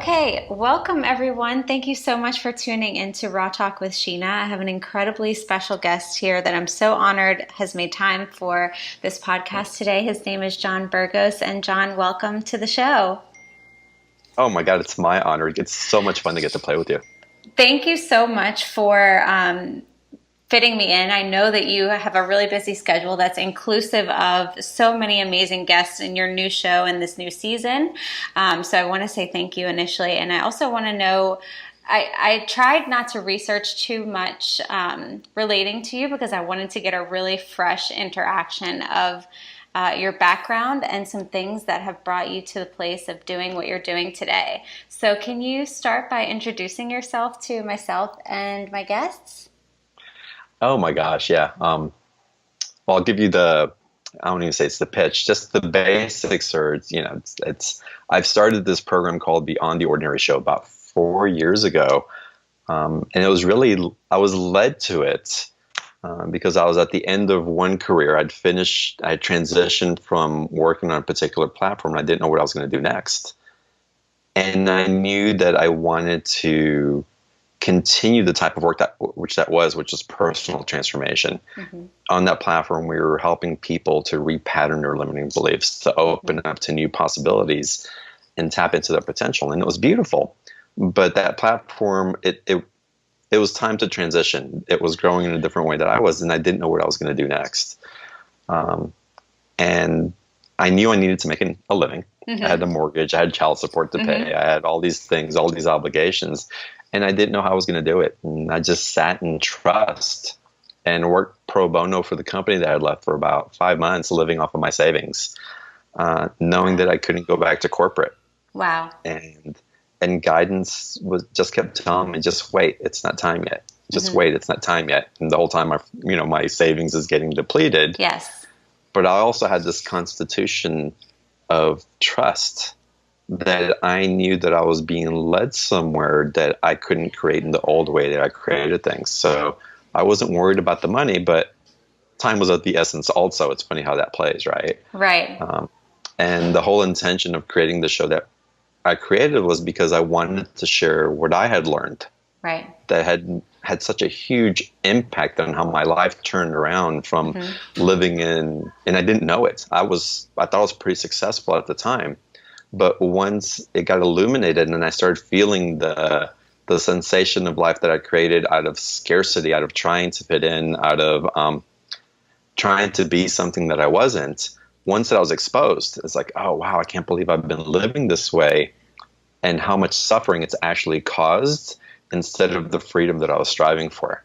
Okay, welcome everyone. Thank you so much for tuning into Raw Talk with Sheena. I have an incredibly special guest here that I'm so honored has made time for this podcast today. His name is John Burgos. And John, welcome to the show. Oh my God, it's my honor. It's so much fun to get to play with you. Thank you so much for fitting me in. I know that you have a really busy schedule that's inclusive of so many amazing guests in your new show and this new season. So I want to say thank you initially. And I also want to know, I tried not to research too much relating to you because I wanted to get a really fresh interaction of your background and some things that have brought you to the place of doing what you're doing today. So can you start by introducing yourself to myself and my guests? Oh my gosh, yeah. Well, I'll give you I don't even say it's the pitch, just the basics are, I've started this program called Beyond the Ordinary Show about 4 years ago. And it was really, I was led to it because I was at the end of one career. I transitioned from working on a particular platform and I didn't know what I was going to do next. And I knew that I wanted to continue the type of work which was personal transformation. Mm-hmm. On that platform, we were helping people to repattern their limiting beliefs, to open up to new possibilities and tap into their potential. And it was beautiful. But that platform, it was time to transition. It was growing in a different way that I was, and I didn't know what I was going to do next. And I knew I needed to make a living. Mm-hmm. I had a mortgage, I had child support to pay, mm-hmm. I had all these things, all these obligations. And I didn't know how I was going to do it. And I just sat in trust and worked pro bono for the company that I had left for about 5 months, living off of my savings, knowing that I couldn't go back to corporate. Wow. And guidance just kept telling me, just wait, it's not time yet. Just mm-hmm. wait, it's not time yet. And the whole time, my savings is getting depleted. Yes. But I also had this constitution of trust that I knew that I was being led somewhere that I couldn't create in the old way that I created things. So I wasn't worried about the money, but time was of the essence also. It's funny how that plays, right? Right. And the whole intention of creating the show that I created was because I wanted to share what I had learned. Right. That had such a huge impact on how my life turned around from mm-hmm. living in, and I didn't know it. I thought I was pretty successful at the time. But once it got illuminated and I started feeling the sensation of life that I created out of scarcity, out of trying to fit in, out of trying to be something that I wasn't, once that I was exposed, it's like, oh, wow, I can't believe I've been living this way and how much suffering it's actually caused instead of the freedom that I was striving for.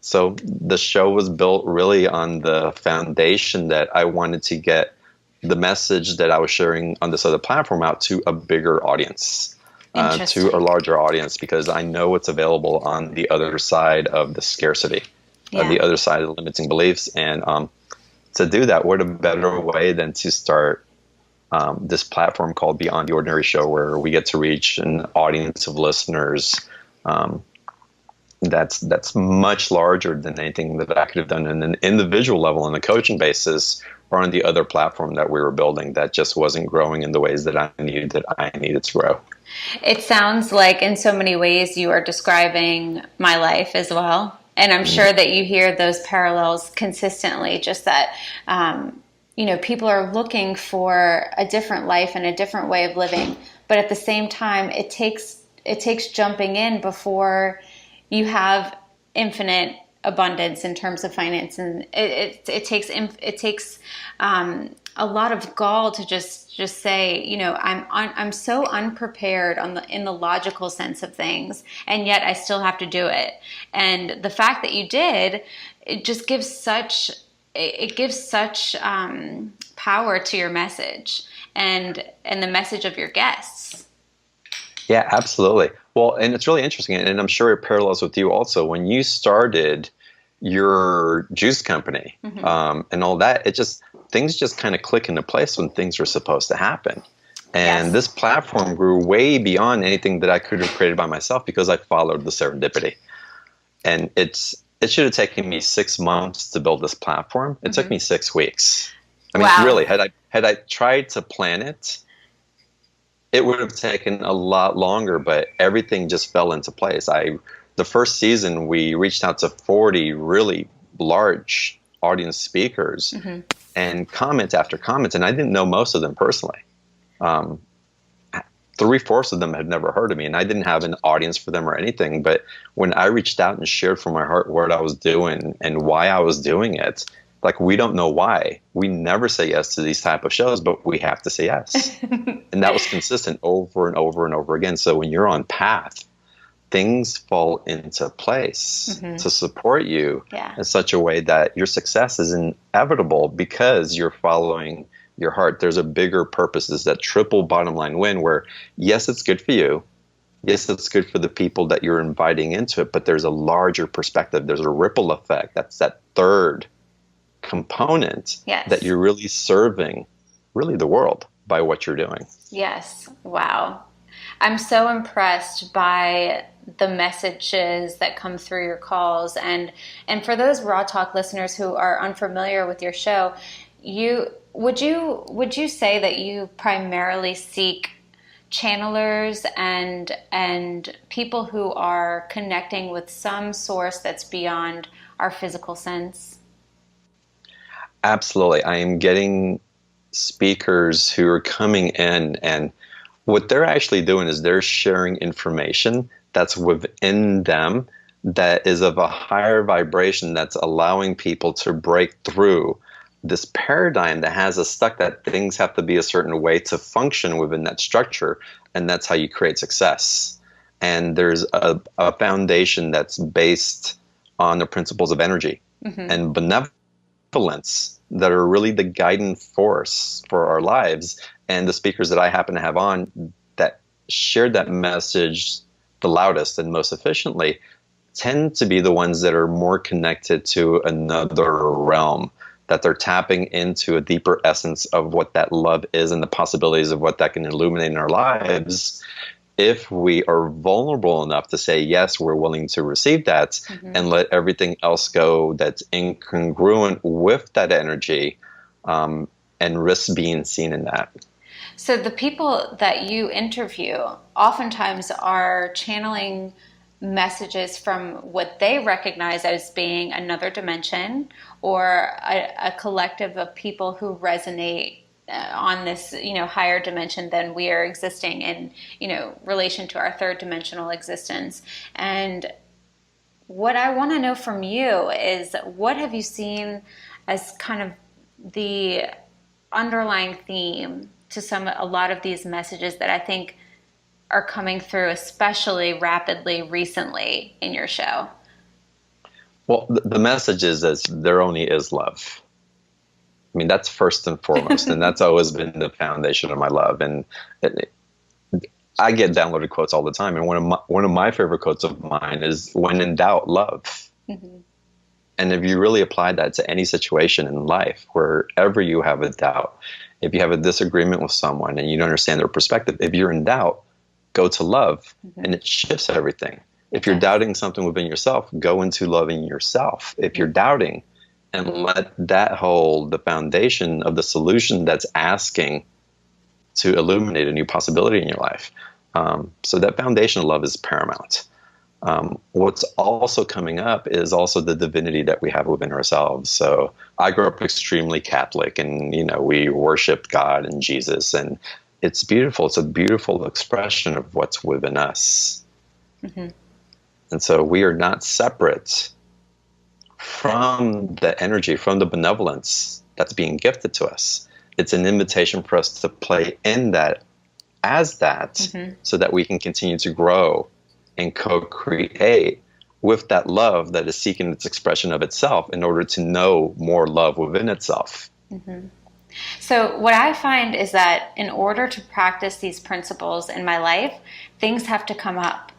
So the show was built really on the foundation that I wanted to get the message that I was sharing on this other platform out to a bigger audience, to a larger audience, because I know what's available on the other side of the scarcity, the other side of the limiting beliefs. And to do that, what a better way than to start this platform called Beyond the Ordinary Show, where we get to reach an audience of listeners that's much larger than anything that I could have done on an individual level on a coaching basis or on the other platform that we were building that just wasn't growing in the ways that I needed to grow. It sounds like in so many ways you are describing my life as well. And I'm sure that you hear those parallels consistently, just that, people are looking for a different life and a different way of living. But at the same time, it takes jumping in before you have infinite abundance in terms of finance, and it takes a lot of gall to just say, I'm so unprepared in the logical sense of things, and yet I still have to do it. And the fact that you did, it just gives such power to your message and the message of your guests. Yeah, absolutely. Well, and it's really interesting, and I'm sure it parallels with you also. When you started your juice company, mm-hmm. And all that, things just kind of click into place when things are supposed to happen. And yes. This platform grew way beyond anything that I could have created by myself because I followed the serendipity. And it should have taken me 6 months to build this platform. It took me 6 weeks. I mean, wow. Really, had I tried to plan it, it would have taken a lot longer, but everything just fell into place. The first season, we reached out to 40 really large audience speakers, and comment after comment, and I didn't know most of them personally. Um, 3/4 of them had never heard of me, and I didn't have an audience for them or anything. But when I reached out and shared from my heart what I was doing and why I was doing it, like, we don't know why. We never say yes to these type of shows, but we have to say yes. And that was consistent over and over and over again. So when you're on path, things fall into place to support you in such a way that your success is inevitable because you're following your heart. There's a bigger purpose, is that triple bottom line win where, yes, it's good for you. Yes, it's good for the people that you're inviting into it, but there's a larger perspective. There's a ripple effect. That's that third component that you're really serving, really the world, by what you're doing. Yes. Wow. I'm so impressed by the messages that come through your calls. And for those Raw Talk listeners who are unfamiliar with your show, would you say that you primarily seek channelers and people who are connecting with some source that's beyond our physical sense? Absolutely. I am getting speakers who are coming in, and what they're actually doing is they're sharing information that's within them that is of a higher vibration, that's allowing people to break through this paradigm that has us stuck, that things have to be a certain way to function within that structure, and that's how you create success. And there's a foundation that's based on the principles of energy and benevolence that are really the guiding force for our lives. And the speakers that I happen to have on that shared that message the loudest and most efficiently tend to be the ones that are more connected to another realm, that they're tapping into a deeper essence of what that love is and the possibilities of what that can illuminate in our lives. If we are vulnerable enough to say, yes, we're willing to receive that and let everything else go that's incongruent with that energy, and risk being seen in that. So the people that you interview oftentimes are channeling messages from what they recognize as being another dimension, or a collective of people who resonate on this, higher dimension than we are existing in, relation to our third dimensional existence. And what I want to know from you is, what have you seen as kind of the underlying theme to a lot of these messages that I think are coming through especially rapidly recently in your show? Well, the message is that there only is love. I mean, that's first and foremost, and that's always been the foundation of my love. And I get downloaded quotes all the time, and one of my favorite quotes of mine is, "When in doubt, love." And if you really apply that to any situation in life, wherever you have a doubt, if you have a disagreement with someone and you don't understand their perspective, if you're in doubt, go to love, and it shifts everything. If you're doubting something within yourself, go into loving yourself. If you're doubting, and let that hold the foundation of the solution that's asking to illuminate a new possibility in your life. So that foundation of love is paramount. What's also coming up is also the divinity that we have within ourselves. So I grew up extremely Catholic, and we worshiped God and Jesus, and it's beautiful. It's a beautiful expression of what's within us. And so we are not separate from the energy, from the benevolence that's being gifted to us. It's an invitation for us to play in that as that, so that we can continue to grow and co-create with that love that is seeking its expression of itself in order to know more love within itself. So what I find is that in order to practice these principles in my life, things have to come up,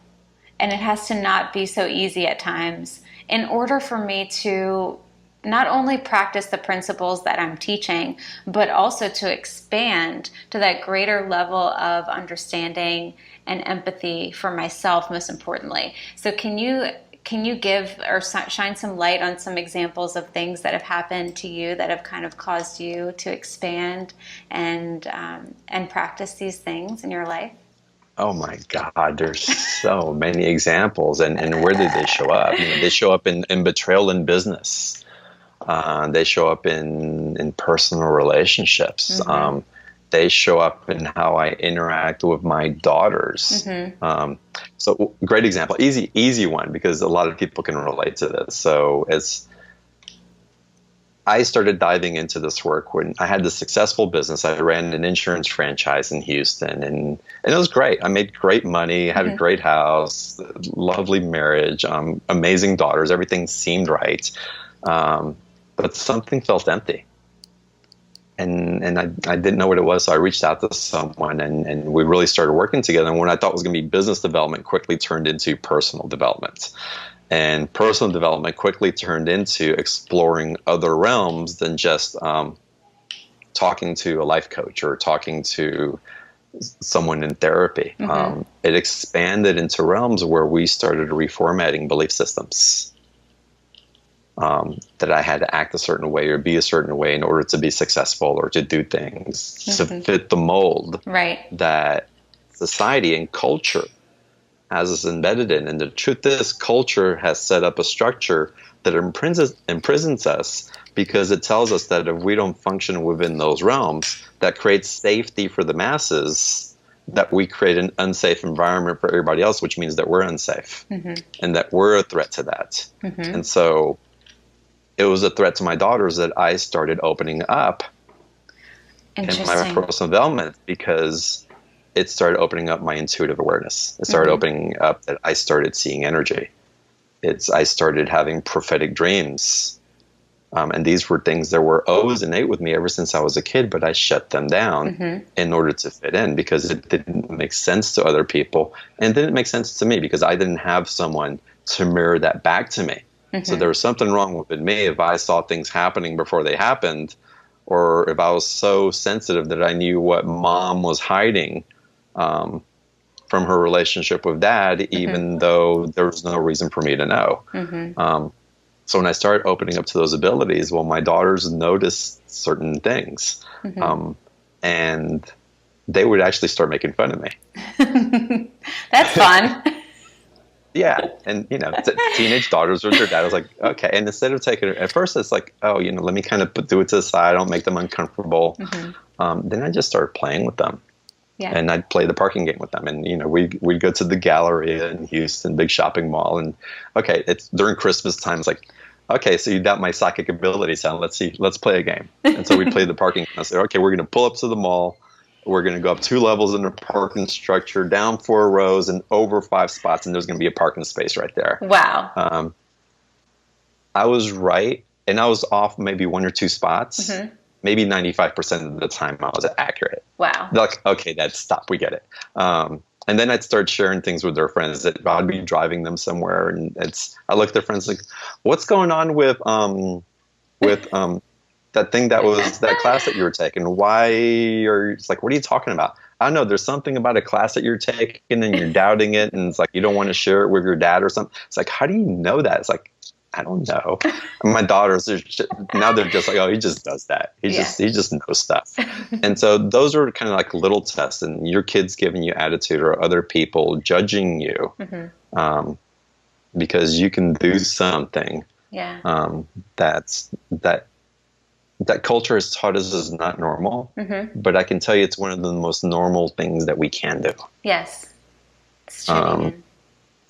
and it has to not be so easy at times, in order for me to not only practice the principles that I'm teaching, but also to expand to that greater level of understanding and empathy for myself, most importantly. So can you can you give or shine some light on some examples of things that have happened to you that have kind of caused you to expand and practice these things in your life? Oh my God, there's so many examples, and where did they show up? They show up in betrayal in business. They show up in personal relationships. Mm-hmm. They show up in how I interact with my daughters. Mm-hmm. So great example, easy one, because a lot of people can relate to this. So I started diving into this work when I had this successful business. I ran an insurance franchise in Houston, and it was great. I made great money, had a great house, lovely marriage, amazing daughters. Everything seemed right. But something felt empty. And I didn't know what it was, so I reached out to someone, and we really started working together. And what I thought was going to be business development quickly turned into personal development. And personal development quickly turned into exploring other realms than just talking to a life coach or talking to someone in therapy. It expanded into realms where we started reformatting belief systems. That I had to act a certain way or be a certain way in order to be successful or to do things to fit the mold that society and culture has us embedded in. And the truth is, culture has set up a structure that imprisons us, because it tells us that if we don't function within those realms, that creates safety for the masses, that we create an unsafe environment for everybody else, which means that we're unsafe and that we're a threat to that. And so it was a threat to my daughters that I started opening up in my personal development, because it started opening up my intuitive awareness. It started opening up that I started seeing energy. I started having prophetic dreams. And these were things that were always innate with me ever since I was a kid, but I shut them down in order to fit in, because it didn't make sense to other people. And it didn't make sense to me because I didn't have someone to mirror that back to me. So there was something wrong with me if I saw things happening before they happened, or if I was so sensitive that I knew what mom was hiding from her relationship with dad, even though there was no reason for me to know. So when I started opening up to those abilities, well, my daughters noticed certain things, and they would actually start making fun of me. That's fun. Yeah. And, teenage daughters with their dad. I was like, okay. And instead of taking it, at first it's like, oh, let me kind of do it to the side. I don't make them uncomfortable. Then I just started playing with them. Yeah. And I'd play the parking game with them. And, we'd go to the Galleria in Houston, big shopping mall. And, okay, it's during Christmas time. It's like, okay, so you doubt my psychic abilities, son. Let's play a game. And so we'd play the parking. I said, okay, we're going to pull up to the mall. We're going to go up 2 levels in the parking structure, down 4 rows, and over 5 spots, and there's going to be a parking space right there. Wow. I was right, and I was off maybe 1 or 2 spots. Maybe 95% of the time I was accurate. Wow. They're like, okay, Dad, stop. We get it. And then I'd start sharing things with their friends. That I'd be driving them somewhere, and I look at their friends like, what's going on with that thing that was that class that you were taking? It's like, what are you talking about? I don't know. There's something about a class that you're taking and you're doubting it. And it's like, you don't want to share it with your dad or something. It's like, how do you know that? It's like, I don't know. And my daughters, now they're just like, oh, he just does that. He just knows stuff. And so those are kind of like little tests, and your kids giving you attitude or other people judging you because you can do something that culture has taught us is not normal, but I can tell you it's one of the most normal things that we can do. Yes. It's tuning in.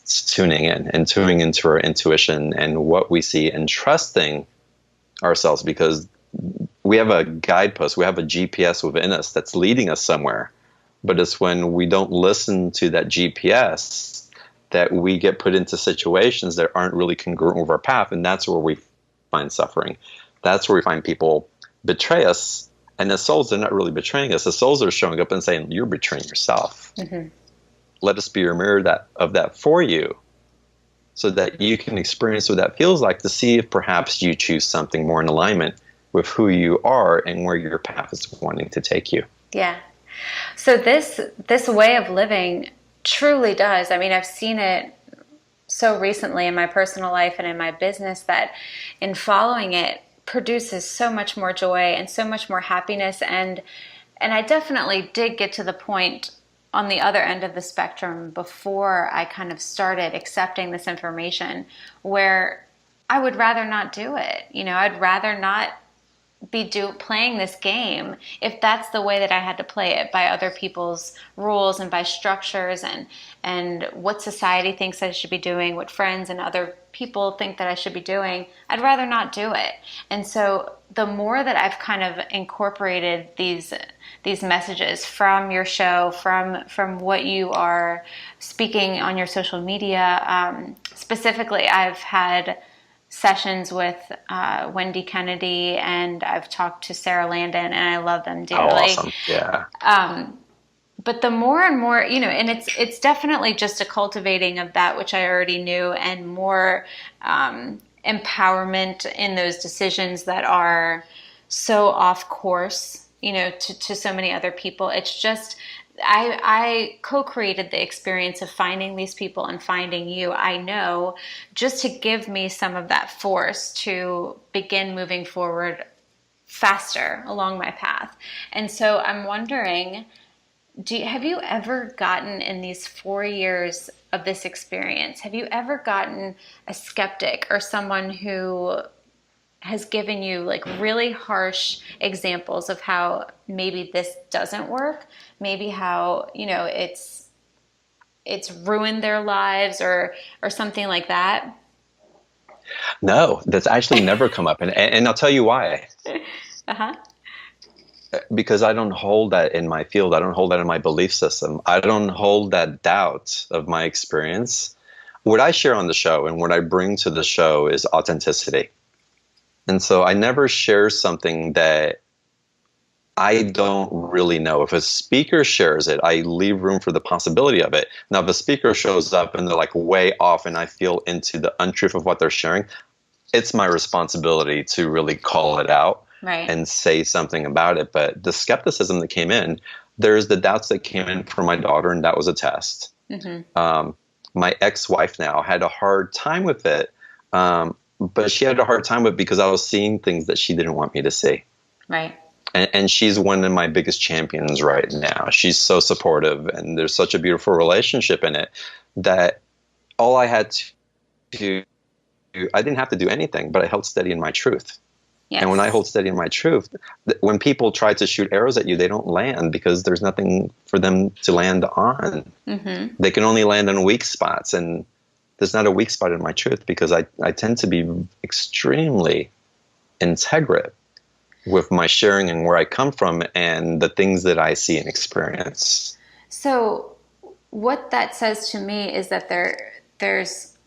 It's tuning in and tuning into our intuition and what we see, and trusting ourselves, because we have a guidepost, we have a GPS within us that's leading us somewhere. But it's when we don't listen to that GPS that we get put into situations that aren't really congruent with our path, and that's where we find suffering. That's where we find people betray us, and the souls, they're not really betraying us. The souls are showing up and saying, you're betraying yourself. Let us be your mirror of that for you, so that you can experience what that feels like, to see if perhaps you choose something more in alignment with who you are and where your path is wanting to take you. Yeah. So this way of living truly does. I mean, I've seen it so recently in my personal life and in my business that in following it produces so much more joy and so much more happiness. And I definitely did get to the point on the other end of the spectrum before I kind of started accepting this information where I would rather not do it. I'd rather not be playing this game if that's the way that I had to play it, by other people's rules and by structures and what society thinks I should be doing, what friends and other people think that I should be doing. I'd rather not do it. And so the more that I've kind of incorporated these messages from your show, from what you are speaking on your social media, specifically I've had sessions with Wendy Kennedy, and I've talked to Sarah Landon, and I love them dearly. Oh, awesome. Yeah. But the more and more, and it's definitely just a cultivating of that which I already knew, and more empowerment in those decisions that are so off course, to so many other people. It's just, I co-created the experience of finding these people and finding you, I know, just to give me some of that force to begin moving forward faster along my path. And so I'm wondering, have you ever gotten, in these 4 years of this experience, have you ever gotten a skeptic or someone who has given you like really harsh examples of how maybe this doesn't work, maybe how, it's ruined their lives or something like that? No, that's actually never come up. And I'll tell you why. Uh-huh. Because I don't hold that in my field. I don't hold that in my belief system. I don't hold that doubt of my experience. What I share on the show and what I bring to the show is authenticity. And so I never share something that I don't really know. If a speaker shares it, I leave room for the possibility of it. Now, if a speaker shows up and they're like way off and I feel into the untruth of what they're sharing, it's my responsibility to really call it out. Right. And say something about it. But the skepticism that came in, there's the doubts that came in from my daughter, and that was a test. Mm-hmm. My ex-wife now had a hard time with it. But she had a hard time with it because I was seeing things that she didn't want me to see. Right. And she's one of my biggest champions right now. She's so supportive, and there's such a beautiful relationship in it that all I had to do, I didn't have to do anything, but I held steady in my truth. Yes. And when I hold steady in my truth, when people try to shoot arrows at you, they don't land because there's nothing for them to land on. Mm-hmm. They can only land on weak spots, and there's not a weak spot in my truth because I tend to be extremely integrate with my sharing and where I come from and the things that I see and experience. So what that says to me is that it's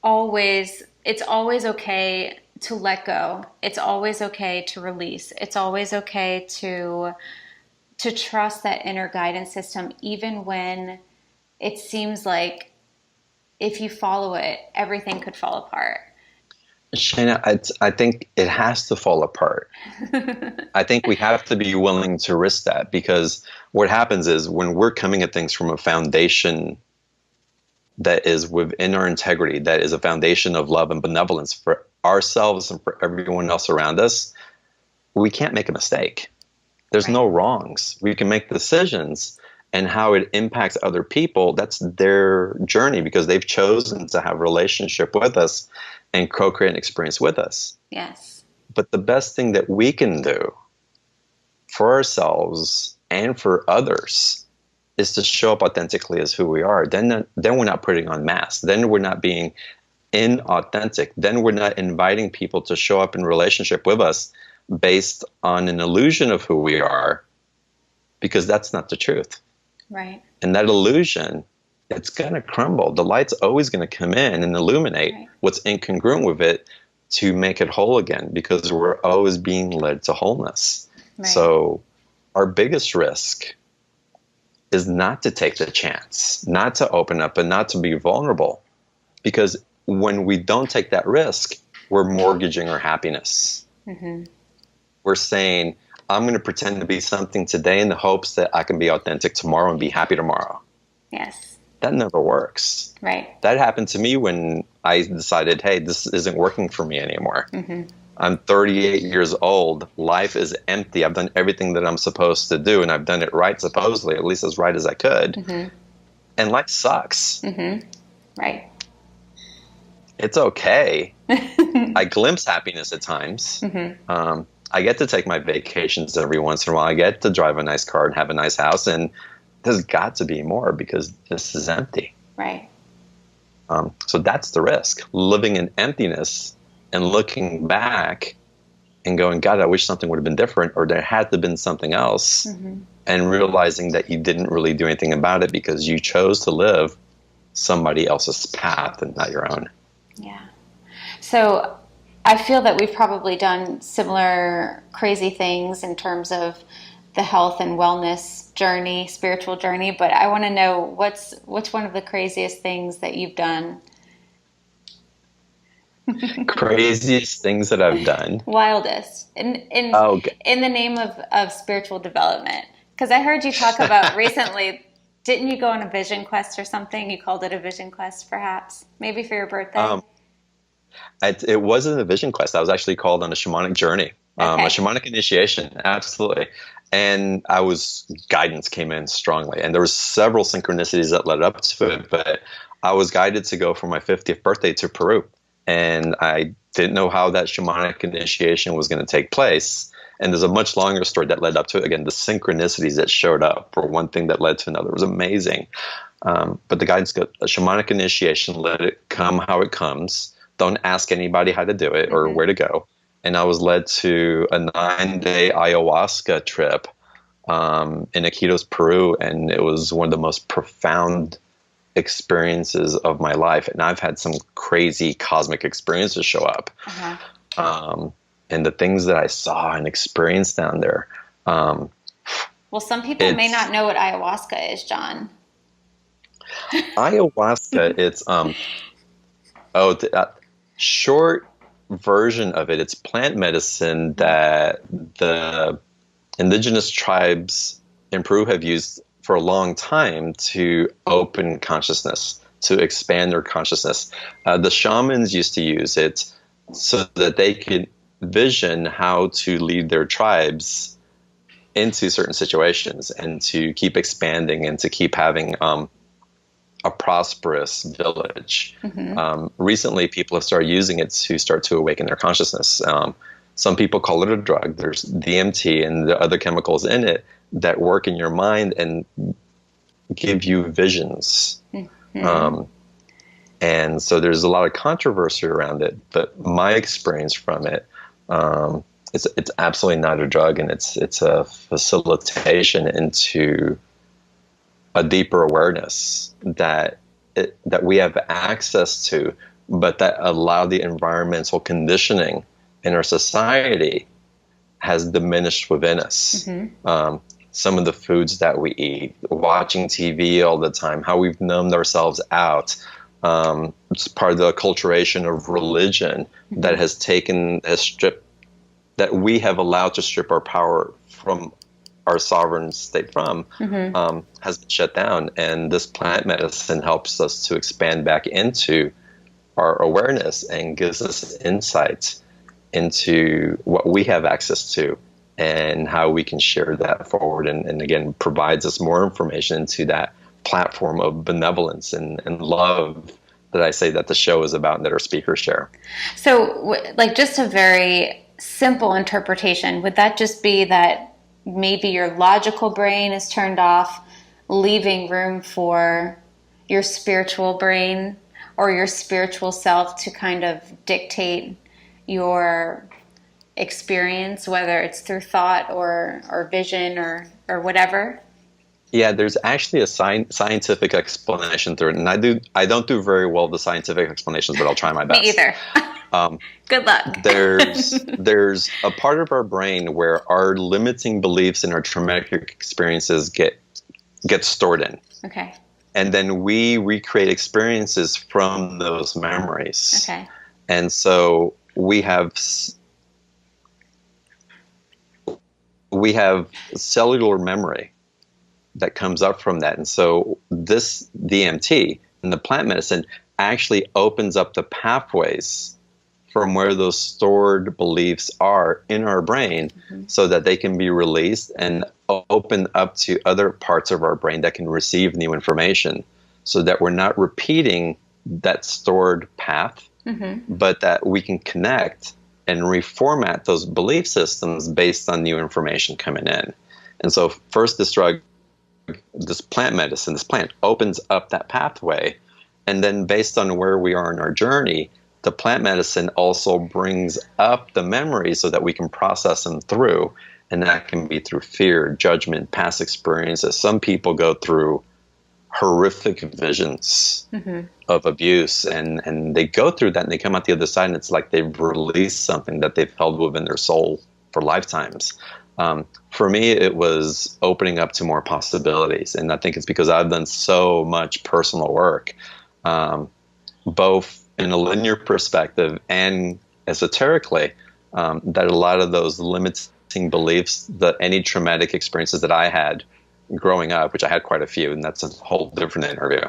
always okay to let go. It's always okay to release. It's always okay to trust that inner guidance system, even when it seems like if you follow it, everything could fall apart. Shayna, I think it has to fall apart. I think we have to be willing to risk that, because what happens is when we're coming at things from a foundation that is within our integrity, that is a foundation of love and benevolence for ourselves and for everyone else around us, we can't make a mistake. There's no wrongs. We can make decisions, and how it impacts other people, that's their journey because they've chosen to have a relationship with us and co-create an experience with us. Yes. But the best thing that we can do for ourselves and for others is to show up authentically as who we are. Then we're not putting on masks. Then we're not being inauthentic. Then we're not inviting people to show up in relationship with us based on an illusion of who we are, because that's not the truth. Right. And that illusion, it's going to crumble. The light's always going to come in and illuminate what's incongruent with it to make it whole again, because we're always being led to wholeness. Right. So our biggest risk is not to take the chance, not to open up, and not to be vulnerable. Because when we don't take that risk, we're mortgaging our happiness. Mm-hmm. We're saying, I'm going to pretend to be something today in the hopes that I can be authentic tomorrow and be happy tomorrow. Yes. that never works. Right. That happened to me when I decided, hey, this isn't working for me anymore. Mm-hmm. I'm 38 years old. Life is empty. I've done everything that I'm supposed to do, and I've done it right, supposedly, at least as right as I could. Mm-hmm. And life sucks. Mm-hmm. Right. It's okay. I glimpse happiness at times. Mm-hmm. I get to take my vacations every once in a while. I get to drive a nice car and have a nice house, and there's got to be more because this is empty. Right. So that's the risk. Living in emptiness and looking back and going, God, I wish something would have been different, or there had to have been something else, and realizing that you didn't really do anything about it because you chose to live somebody else's path and not your own. Yeah. So I feel that we've probably done similar crazy things in terms of the health and wellness journey, spiritual journey, but I want to know what's one of the craziest things that you've done? Craziest things that I've done. Wildest in the name of spiritual development. Because I heard you talk about recently, didn't you go on a vision quest or something? You called it a vision quest, perhaps, maybe for your birthday. It wasn't a vision quest. I was actually called on a shamanic journey, a shamanic initiation, absolutely. And guidance came in strongly, and there were several synchronicities that led up to it. But I was guided to go for my 50th birthday to Peru, and I didn't know how that shamanic initiation was going to take place. And there's a much longer story that led up to it. Again, the synchronicities that showed up for one thing that led to another. It was amazing. But the guidance go, a shamanic initiation, let it come how it comes. Don't ask anybody how to do it or where to go. And I was led to a 9-day ayahuasca trip in Iquitos, Peru. And it was one of the most profound experiences of my life. And I've had some crazy cosmic experiences show up. And the things that I saw and experienced down there. Well, some people may not know what ayahuasca is, John. Ayahuasca, it's short version of it. It's plant medicine that the indigenous tribes in Peru have used for a long time to open consciousness, to expand their consciousness. The shamans used to use it so that they could vision how to lead their tribes into certain situations and to keep expanding and to keep having a prosperous village. Recently, people have started using it to start to awaken their consciousness. Some people call it a drug. There's DMT and the other chemicals in it that work in your mind and give you visions. And so there's a lot of controversy around it, but my experience from it, it's absolutely not a drug, and it's a facilitation into a deeper awareness that we have access to, but that a lot of the environmental conditioning in our society has diminished within us. Some of the foods that we eat, watching TV all the time, how we've numbed ourselves out. It's part of the acculturation of religion that has stripped, that we have allowed to strip our power from our sovereign state from, has been shut down. And this plant medicine helps us to expand back into our awareness and gives us insight into what we have access to and how we can share that forward. And again, provides us more information into that platform of benevolence and love that I say that the show is about and that our speakers share. So like just a very simple interpretation, would that just be that maybe your logical brain is turned off, leaving room for your spiritual brain or your spiritual self to kind of dictate your experience, whether it's through thought or vision or whatever? Yeah, there's actually a scientific explanation through it, and I don't do very well with the scientific explanations, but I'll try my best. Me either. Good luck. there's a part of our brain where our limiting beliefs and our traumatic experiences get stored in. Okay. And then we recreate experiences from those memories. Okay. And so we have cellular memory that comes up from that. And so this DMT and the plant medicine actually opens up the pathways from where those stored beliefs are in our brain, so that they can be released and open up to other parts of our brain that can receive new information, so that we're not repeating that stored path, but that we can connect and reformat those belief systems based on new information coming in. And so first, this drug, this plant medicine, this plant opens up that pathway. And then based on where we are in our journey, the plant medicine also brings up the memories so that we can process them through. And that can be through fear, judgment, past experiences. Some people go through horrific visions of abuse, and they go through that and they come out the other side, and it's like they've released something that they've held within their soul for lifetimes. For me, it was opening up to more possibilities. And I think it's because I've done so much personal work, both in a linear perspective and esoterically, that a lot of those limiting beliefs, any traumatic experiences that I had growing up, which I had quite a few, and that's a whole different interview.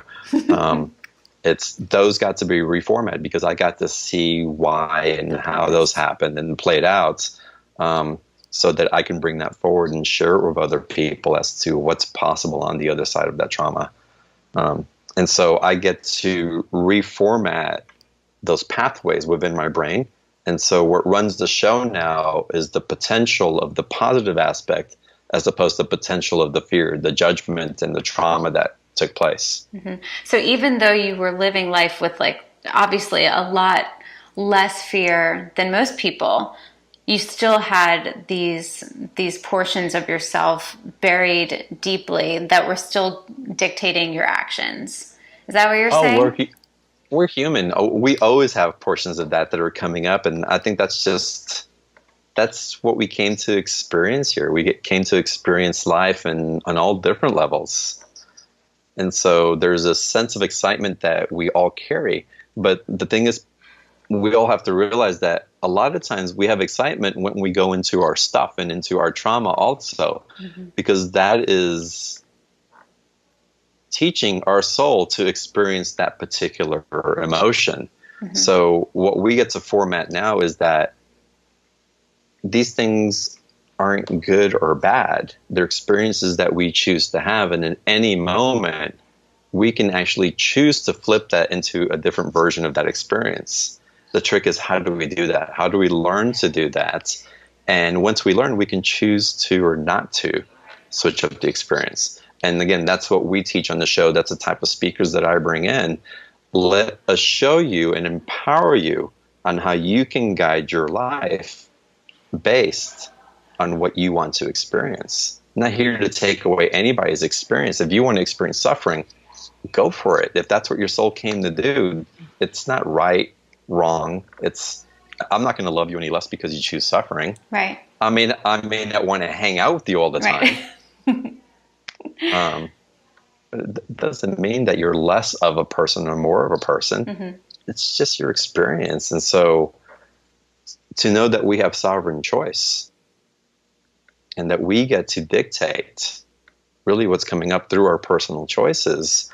Those got to be reformatted because I got to see why and how those happened and played out, so that I can bring that forward and share it with other people as to what's possible on the other side of that trauma. And so I get to reformat those pathways within my brain. And so what runs the show now is the potential of the positive aspect, as opposed to the potential of the fear, the judgment, and the trauma that took place. So even though you were living life with, like, obviously a lot less fear than most people, you still had these portions of yourself buried deeply that were still dictating your actions. Is that what you're saying? We're human. We always have portions of that are coming up, and I think that's what we came to experience here. We came to experience life on all different levels. And so there's a sense of excitement that we all carry. But the thing is, we all have to realize that a lot of times we have excitement when we go into our stuff and into our trauma also, because that is teaching our soul to experience that particular emotion. So what we get to format now is that these things aren't good or bad. They're experiences that we choose to have. And in any moment, we can actually choose to flip that into a different version of that experience. The trick is, how do we do that? How do we learn to do that? And once we learn, we can choose to or not to switch up the experience. And again, that's what we teach on the show. That's the type of speakers that I bring in. Let us show you and empower you on how you can guide your life based on what you want to experience. I'm not here to take away anybody's experience. If you want to experience suffering, go for it. If that's what your soul came to do, it's not right, wrong. I'm not going to love you any less because you choose suffering. Right. I may not want to hang out with you all the time. Right. It doesn't mean that you're less of a person or more of a person. It's just your experience. And so to know that we have sovereign choice and that we get to dictate really what's coming up through our personal choices,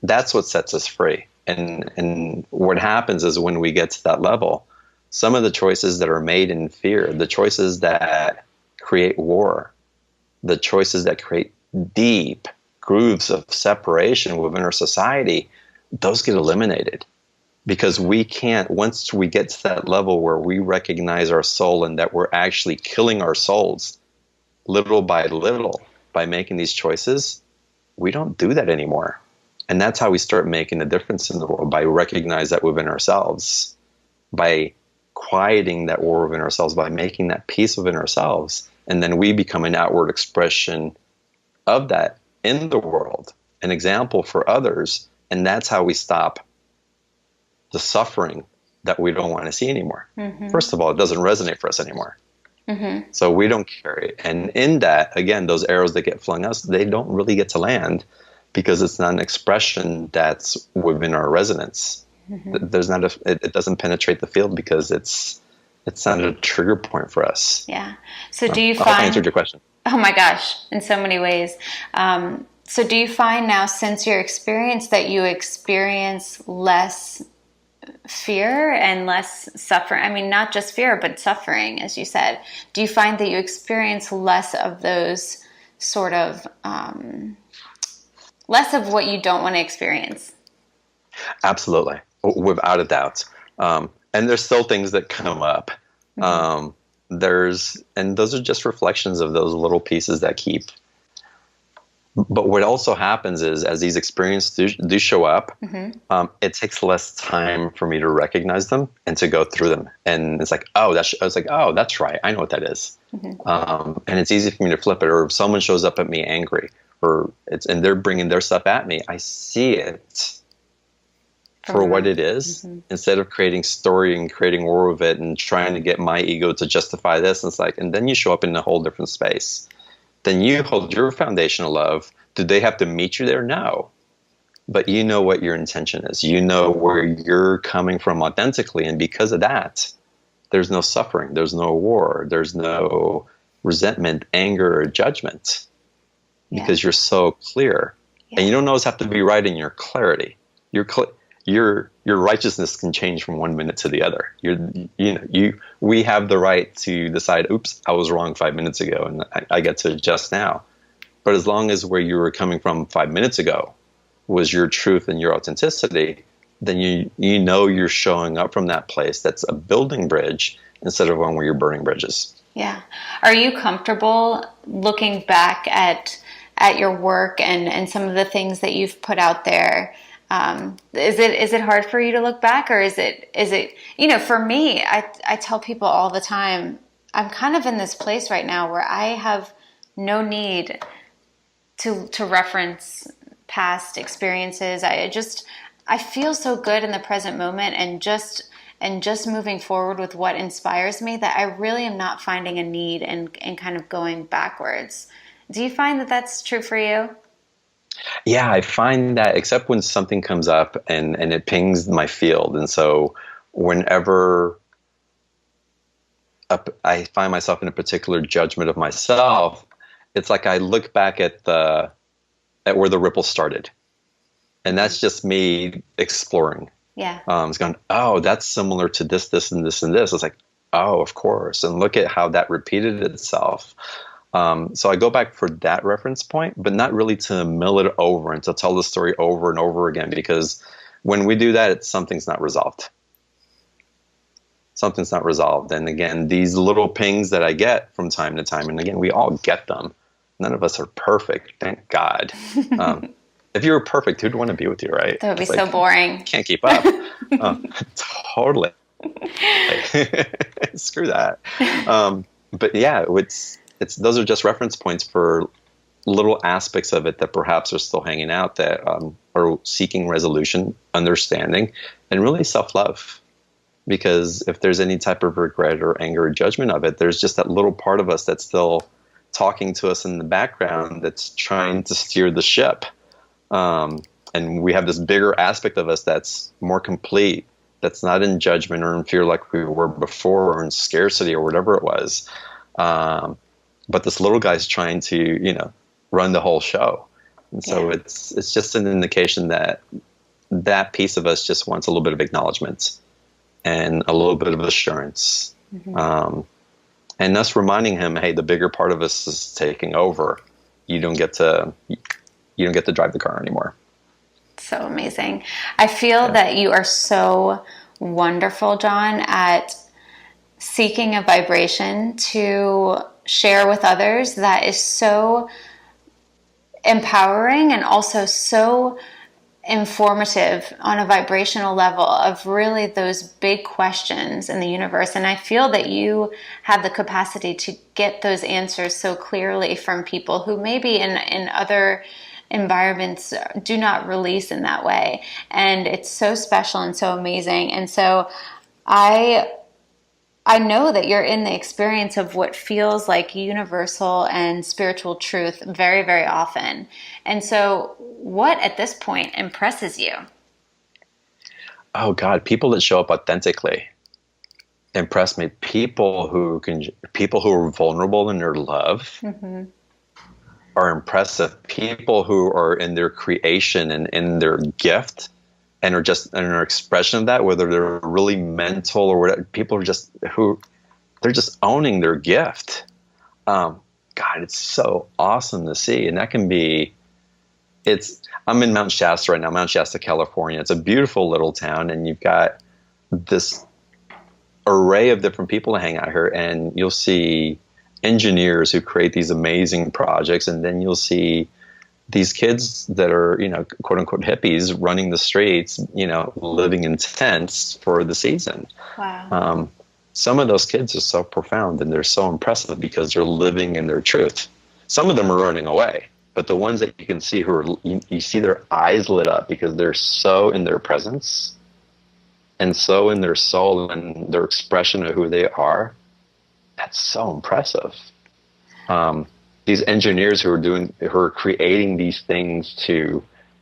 that's what sets us free. And what happens is, when we get to that level, some of the choices that are made in fear, the choices that create war, the choices that create deep grooves of separation within our society, those get eliminated. Because we can't, once we get to that level where we recognize our soul and that we're actually killing our souls little by little by making these choices, we don't do that anymore. And that's how we start making a difference in the world, by recognizing that within ourselves, by quieting that war within ourselves, by making that peace within ourselves. And then we become an outward expression of that in the world, an example for others. And that's how we stop the suffering that we don't want to see anymore. First of all, it doesn't resonate for us anymore. So we don't carry it. And in that, again, those arrows that get flung us, they don't really get to land, because it's not an expression that's within our resonance. There's not it doesn't penetrate the field because it's not a trigger point for us. Yeah. So do you I hope I find... answered your question. Oh my gosh, in so many ways. So do you find now, since your experience, that you experience less fear and less suffering? I mean, not just fear, but suffering, as you said. Do you find that you experience less of those sort of, less of what you don't want to experience? Absolutely, without a doubt. And there's still things that come up. Mm-hmm. And those are just reflections of those little pieces that keep. But what also happens is, as these experiences do show up, Mm-hmm. it takes less time for me to recognize them and to go through them. And it's like, I was like, oh, that's right. I know what that is. Mm-hmm. And it's easy for me to flip it. Or if someone shows up at me angry, and they're bringing their stuff at me, I see it for what it is, mm-hmm. instead of creating story and creating war with it and trying to get my ego to justify this. And it's like, and then you show up in a whole different space. Then you hold your foundational love. Do they have to meet you there? No. But you know what your intention is. You know where you're coming from authentically. And because of that, there's no suffering. There's no war. There's no resentment, anger, or judgment. Because you're so clear. Yeah. And you don't always have to be right in your clarity. Your righteousness can change from one minute to the other. We have the right to decide, oops, I was wrong 5 minutes ago, and I get to adjust now. But as long as where you were coming from 5 minutes ago was your truth and your authenticity, then you know you're showing up from that place that's a building bridge instead of one where you're burning bridges. Yeah. Are you comfortable looking back at your work and some of the things that you've put out there? Is it hard for you to look back, or is it for me, I tell people all the time, I'm kind of in this place right now where I have no need to reference past experiences. I feel so good in the present moment, and just moving forward with what inspires me, that I really am not finding a need in kind of going backwards. Do you find that that's true for you? Yeah, I find that, except when something comes up and it pings my field. And so whenever I find myself in a particular judgment of myself, it's like I look back at where the ripple started. And that's just me exploring. Yeah. It's going, oh, that's similar to this, this, and this, and this. It's like, oh, of course. And look at how that repeated itself. So I go back for that reference point, but not really to mill it over and to tell the story over and over again, because when we do that, something's not resolved. Something's not resolved. And again, these little pings that I get from time to time, and again, we all get them. None of us are perfect, thank God. If you were perfect, who'd want to be with you, right? That would be so boring. Can't keep up. Totally. Screw that. But yeah, it's those are just reference points for little aspects of it that perhaps are still hanging out, that are seeking resolution, understanding, and really self-love. Because if there's any type of regret or anger or judgment of it, there's just that little part of us that's still talking to us in the background that's trying to steer the ship. And we have this bigger aspect of us that's more complete, that's not in judgment or in fear like we were before, or in scarcity or whatever it was. But this little guy's trying to, run the whole show. And so it's just an indication that that piece of us just wants a little bit of acknowledgement and a little bit of assurance. Mm-hmm. And us reminding him, hey, the bigger part of us is taking over. You don't get to drive the car anymore. So amazing. I feel that you are so wonderful, John, at seeking a vibration to share with others that is so empowering and also so informative on a vibrational level of really those big questions in the universe. And I feel that you have the capacity to get those answers so clearly from people who maybe in other environments do not release in that way. And it's so special and so amazing. And so I know that you're in the experience of what feels like universal and spiritual truth very, very often. And so what at this point impresses you? Oh God, people that show up authentically impress me. People who are vulnerable in their love, mm-hmm. are impressive. People who are in their creation and in their gift and are just in their expression of that, whether they're really mental or whatever, people are just they're just owning their gift. God, it's so awesome to see. And that can be, I'm in Mount Shasta right now, Mount Shasta, California. It's a beautiful little town, and you've got this array of different people to hang out here, and you'll see engineers who create these amazing projects, and then you'll see these kids that are, quote unquote hippies running the streets, living in tents for the season. Wow. Some of those kids are so profound and they're so impressive because they're living in their truth. Some of them are running away, but the ones that you can see you see their eyes lit up because they're so in their presence and so in their soul and their expression of who they are. That's so impressive. These engineers who are creating these things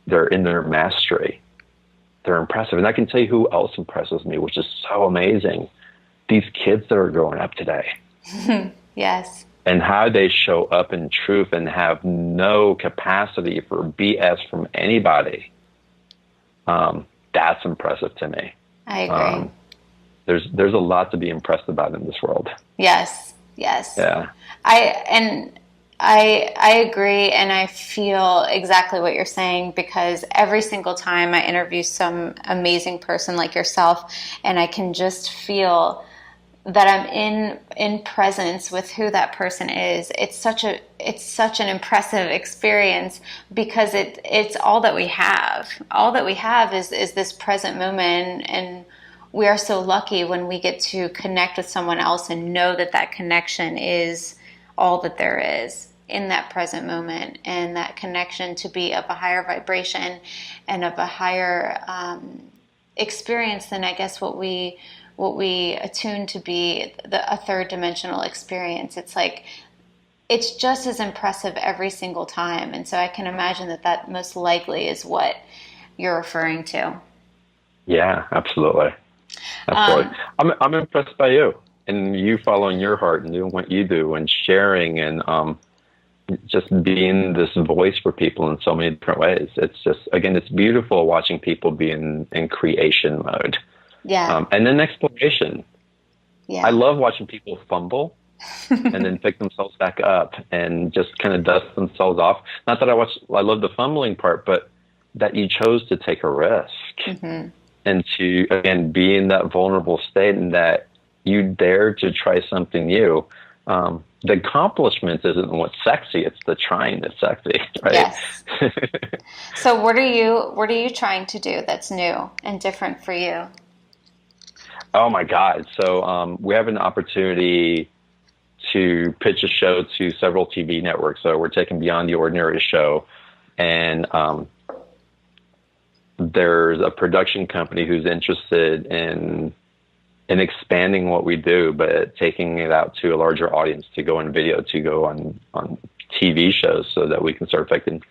they're in their mastery. They're impressive. And I can tell you who else impresses me, which is so amazing. These kids that are growing up today. Yes. And how they show up in truth and have no capacity for BS from anybody. That's impressive to me. I agree. There's a lot to be impressed about in this world. Yes. Yeah. I agree, and I feel exactly what you're saying, because every single time I interview some amazing person like yourself, and I can just feel that I'm in presence with who that person is. It's such an impressive experience, because it's all that we have. All that we have is this present moment, and we are so lucky when we get to connect with someone else and know that connection is all that there is in that present moment, and that connection to be of a higher vibration and of a higher experience than, I guess, what we attune to be a third dimensional experience. It's just as impressive every single time. And so I can imagine that most likely is what you're referring to. Yeah, absolutely. I'm impressed by you and you following your heart and doing what you do and sharing and just being this voice for people in so many different ways. It's just, again, it's beautiful watching people be in creation mode. Yeah. And then exploration. Yeah. I love watching people fumble and then pick themselves back up and just kind of dust themselves off. Not that I love the fumbling part, but that you chose to take a risk and to, again, be in that vulnerable state and that you dare to try something new. The accomplishment isn't what's sexy; it's the trying that's sexy, right? Yes. So, what are you trying to do that's new and different for you? Oh my God! So we have an opportunity to pitch a show to several TV networks. So we're taking Beyond the Ordinary show, and there's a production company who's interested in expanding what we do, but taking it out to a larger audience, to go on video, to go on TV shows, so that we can start affecting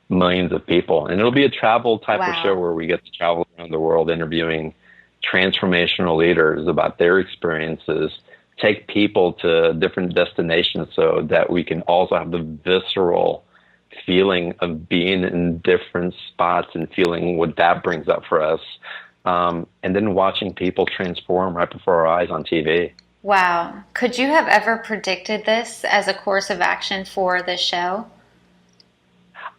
millions of people. And it'll be a travel type of show where we get to travel around the world interviewing transformational leaders about their experiences, take people to different destinations so that we can also have the visceral feeling of being in different spots and feeling what that brings up for us. And then watching people transform right before our eyes on TV. Wow. Could you have ever predicted this as a course of action for this show?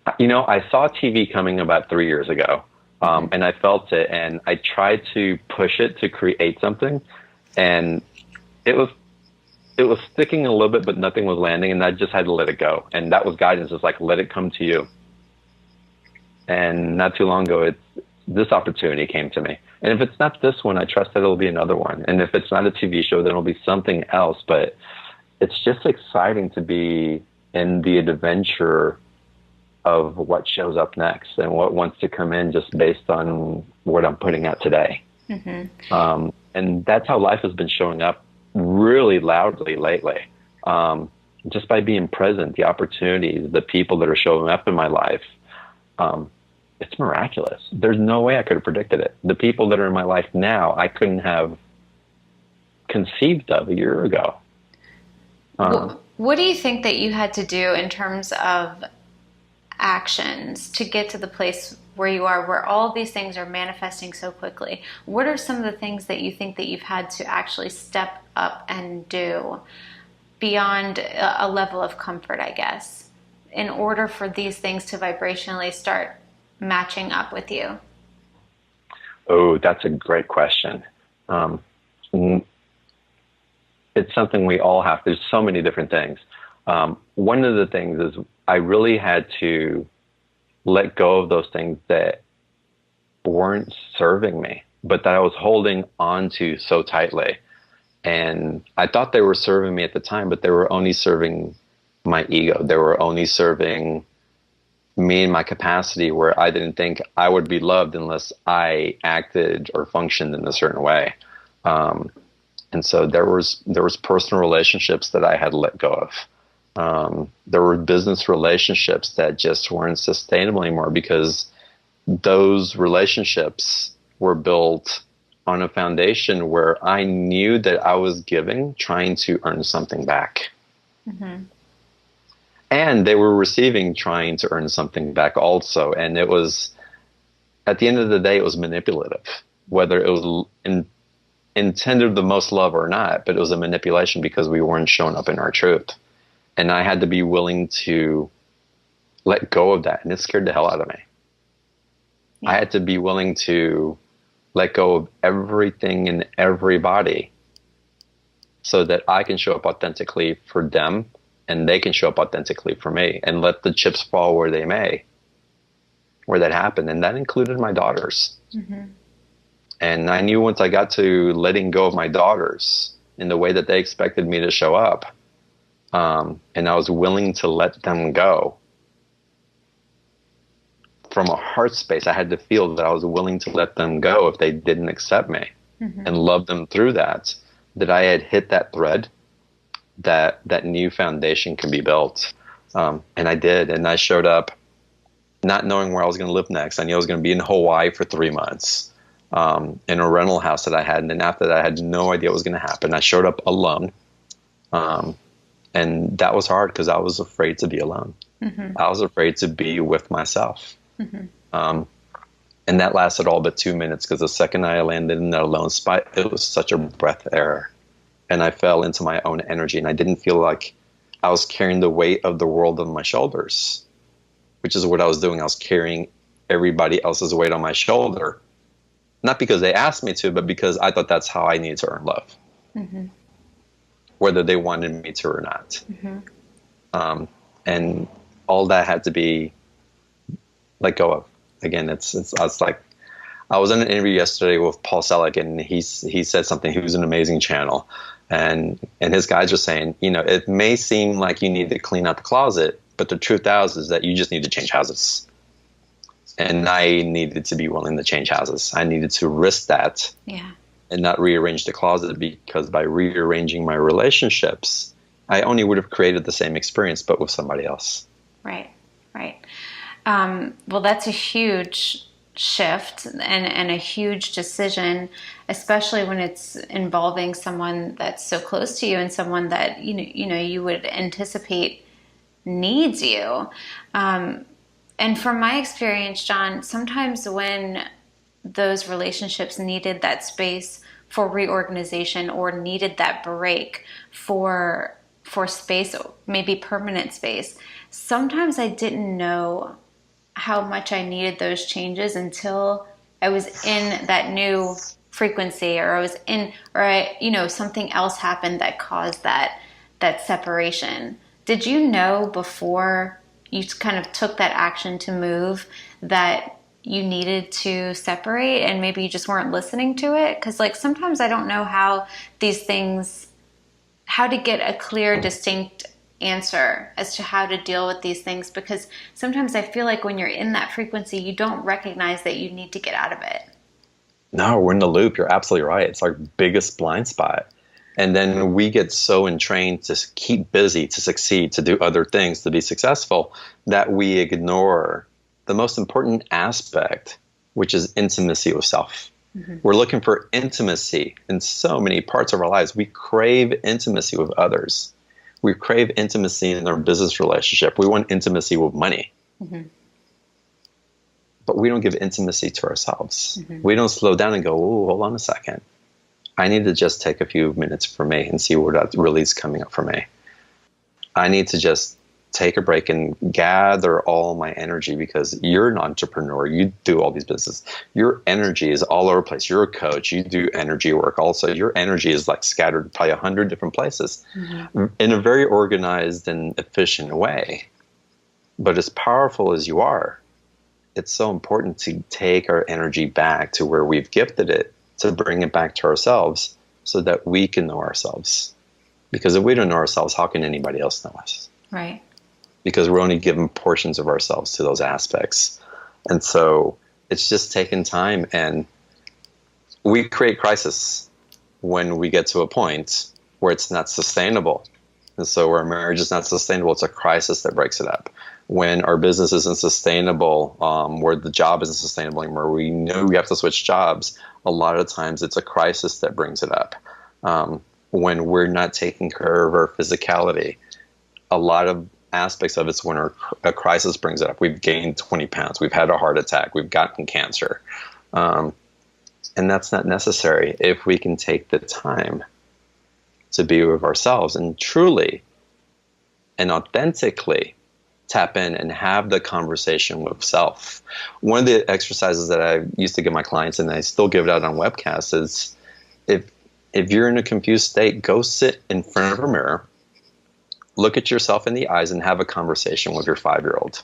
I saw TV coming about 3 years ago, and I felt it, and I tried to push it to create something, and it was sticking a little bit, but nothing was landing, and I just had to let it go. And that was guidance. It's like, let it come to you. And not too long ago, this opportunity came to me. And if it's not this one, I trust that it'll be another one. And if it's not a TV show, then it'll be something else. But it's just exciting to be in the adventure of what shows up next and what wants to come in just based on what I'm putting out today. And that's how life has been showing up really loudly lately. Just by being present, the opportunities, the people that are showing up in my life, it's miraculous. There's no way I could have predicted it. The people that are in my life now, I couldn't have conceived of a year ago. What do you think that you had to do in terms of actions to get to the place where you are, where all of these things are manifesting so quickly? What are some of the things that you think that you've had to actually step up and do beyond a level of comfort, I guess, in order for these things to vibrationally start matching up with you? Oh, that's a great question. It's something we all have. There's so many different things. One of the things is I really had to let go of those things that weren't serving me, but that I was holding on to so tightly. And I thought they were serving me at the time, but they were only serving my ego. They were only serving me and my capacity, where I didn't think I would be loved unless I acted or functioned in a certain way. And so there was personal relationships that I had let go of. There were business relationships that just weren't sustainable anymore, because those relationships were built on a foundation where I knew that I was giving, trying to earn something back. Mm-hmm. And they were receiving, trying to earn something back also. And it was, at the end of the day, it was manipulative, whether it was intended the most love or not, but it was a manipulation because we weren't showing up in our truth. And I had to be willing to let go of that. And it scared the hell out of me. Yeah. I had to be willing to let go of everything and everybody so that I can show up authentically for them, and they can show up authentically for me, and let the chips fall where they may, where that happened. And that included my daughters. Mm-hmm. And I knew once I got to letting go of my daughters in the way that they expected me to show up, and I was willing to let them go from a heart space, I had to feel that I was willing to let them go if they didn't accept me, mm-hmm. and love them through that I had hit that thread, that new foundation can be built. And I did. And I showed up not knowing where I was going to live next. I knew I was going to be in Hawaii for 3 months, in a rental house that I had. And then after that, I had no idea what was going to happen. I showed up alone. And that was hard because I was afraid to be alone. Mm-hmm. I was afraid to be with myself. Mm-hmm. And that lasted all but 2 minutes, because the second I landed in that alone spot, it was such a breath error. And I fell into my own energy, and I didn't feel like I was carrying the weight of the world on my shoulders, which is what I was doing. I was carrying everybody else's weight on my shoulder, not because they asked me to, but because I thought that's how I needed to earn love, mm-hmm. whether they wanted me to or not. Mm-hmm. And all that had to be let go of. Again, it's like, I was in an interview yesterday with Paul Selleck, and he said something. He was an amazing channel. And his guys were saying, it may seem like you need to clean out the closet, but the truth is that you just need to change houses. And I needed to be willing to change houses. I needed to risk that, yeah, and not rearrange the closet, because by rearranging my relationships, I only would have created the same experience, but with somebody else. Right. Well, that's a huge shift and a huge decision, especially when it's involving someone that's so close to you and someone that you would anticipate needs you. And from my experience, John, sometimes when those relationships needed that space for reorganization, or needed that break for space, maybe permanent space, sometimes I didn't know how much I needed those changes until I was in that new frequency, or something else happened that caused that separation. Did you know before you kind of took that action to move that you needed to separate, and maybe you just weren't listening to it? Because sometimes I don't know how to get a clear, distinct answer as to how to deal with these things, because sometimes I feel like when you're in that frequency, you don't recognize that you need to get out of it. No, we're in the loop. You're absolutely right. It's our biggest blind spot. And then we get so entrained to keep busy, to succeed, to do other things, to be successful, that we ignore the most important aspect, which is intimacy with self. Mm-hmm. We're looking for intimacy in so many parts of our lives. We crave intimacy with others. We crave intimacy in our business relationship. We want intimacy with money. Mm-hmm. But we don't give intimacy to ourselves. Mm-hmm. We don't slow down and go, oh, hold on a second. I need to just take a few minutes for me and see where that really is coming up for me. I need to just take a break and gather all my energy, because you're an entrepreneur. You do all these businesses. Your energy is all over the place. You're a coach. You do energy work also. Your energy is like scattered probably 100 different places in a very organized and efficient way. But as powerful as you are, it's so important to take our energy back to where we've gifted it, to bring it back to ourselves so that we can know ourselves. Because if we don't know ourselves, how can anybody else know us? Right. Because we're only given portions of ourselves to those aspects. And so it's just taking time, and we create crisis when we get to a point where it's not sustainable. And so where marriage is not sustainable, it's a crisis that breaks it up. When our business isn't sustainable, where the job isn't sustainable anymore, we know we have to switch jobs. A lot of times it's a crisis that brings it up. When we're not taking care of our physicality, a lot of aspects of it's when a crisis brings it up. We've gained 20 pounds. We've had a heart attack. We've gotten cancer. And that's not necessary if we can take the time to be with ourselves and truly and authentically tap in and have the conversation with self. One of the exercises that I used to give my clients, and I still give it out on webcasts, is if you're in a confused state, go sit in front of a mirror, look at yourself in the eyes, and have a conversation with your 5-year-old.